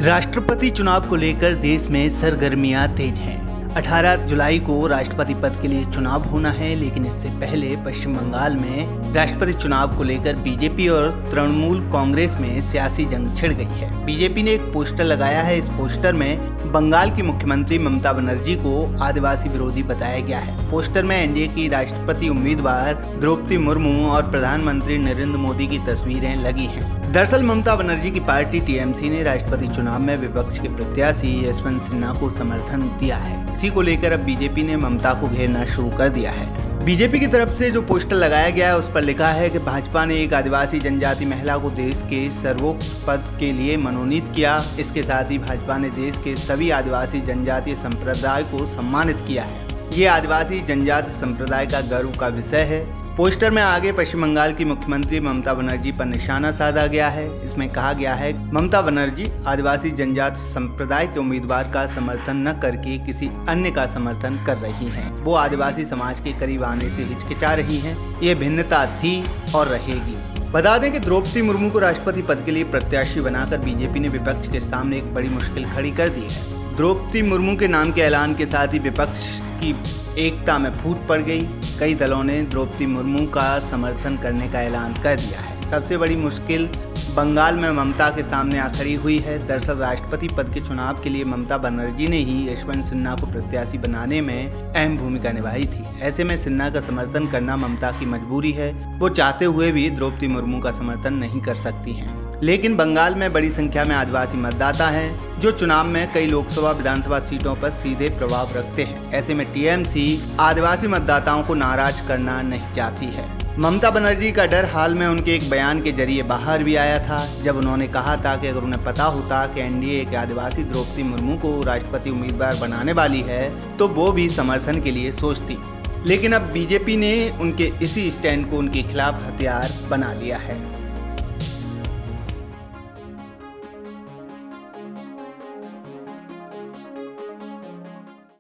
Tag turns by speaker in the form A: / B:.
A: राष्ट्रपति चुनाव को लेकर देश में सरगर्मियां तेज हैं। 18 जुलाई को राष्ट्रपति पद के लिए चुनाव होना है, लेकिन इससे पहले पश्चिम बंगाल में राष्ट्रपति चुनाव को लेकर बीजेपी और तृणमूल कांग्रेस में सियासी जंग छिड़ गई है। बीजेपी ने एक पोस्टर लगाया है। इस पोस्टर में बंगाल की मुख्यमंत्री ममता बनर्जी को आदिवासी विरोधी बताया गया है। पोस्टर में एनडीए की राष्ट्रपति उम्मीदवार द्रौपदी मुर्मू और प्रधानमंत्री नरेंद्र मोदी की तस्वीरें लगी हैं। दरअसल ममता बनर्जी की पार्टी टीएमसी ने राष्ट्रपति चुनाव में विपक्ष के प्रत्याशी यशवंत सिन्हा को समर्थन दिया है। इसी को लेकर अब बीजेपी ने ममता को घेरना शुरू कर दिया है। बीजेपी की तरफ से जो पोस्टर लगाया गया है उस पर लिखा है कि भाजपा ने एक आदिवासी जनजाति महिला को देश के सर्वोच्च पद के लिए मनोनीत किया। इसके साथ ही भाजपा ने देश के सभी आदिवासी जनजातीय संप्रदाय को सम्मानित किया है। ये आदिवासी जनजाति संप्रदाय का गर्व का विषय है। पोस्टर में आगे पश्चिम बंगाल की मुख्यमंत्री ममता बनर्जी पर निशाना साधा गया है। इसमें कहा गया है ममता बनर्जी आदिवासी जनजाति संप्रदाय के उम्मीदवार का समर्थन न करके किसी अन्य का समर्थन कर रही हैं। वो आदिवासी समाज के करीब आने से हिचकिचा रही हैं। ये भिन्नता थी और रहेगी। बता दें कि द्रौपदी मुर्मू को राष्ट्रपति पद के लिए प्रत्याशी बनाकर बीजेपी ने विपक्ष के सामने एक बड़ी मुश्किल खड़ी कर दी है। द्रौपदी मुर्मू के नाम के ऐलान के साथ ही विपक्ष की एकता में फूट पड़ गई। कई दलों ने द्रौपदी मुर्मू का समर्थन करने का ऐलान कर दिया है। सबसे बड़ी मुश्किल बंगाल में ममता के सामने आ खड़ी हुई है। दरअसल राष्ट्रपति पद के चुनाव के लिए ममता बनर्जी ने ही यशवंत सिन्हा को प्रत्याशी बनाने में अहम भूमिका निभाई थी। ऐसे में सिन्हा का समर्थन करना ममता की मजबूरी है। वो चाहते हुए भी द्रौपदी मुर्मू का समर्थन नहीं कर सकती हैं। लेकिन बंगाल में बड़ी संख्या में आदिवासी मतदाता हैं जो चुनाव में कई लोकसभा विधानसभा सीटों पर सीधे प्रभाव रखते हैं। ऐसे में टीएमसी आदिवासी मतदाताओं को नाराज करना नहीं चाहती है। ममता बनर्जी का डर हाल में उनके एक बयान के जरिए बाहर भी आया था, जब उन्होंने कहा था कि अगर उन्हें पता होता कि एनडीए के आदिवासी द्रौपदी मुर्मू को राष्ट्रपति उम्मीदवार बनाने वाली है तो वो भी समर्थन के लिए सोचती। लेकिन अब बीजेपी ने उनके इसी स्टैंड को उनके खिलाफ हथियार बना लिया है।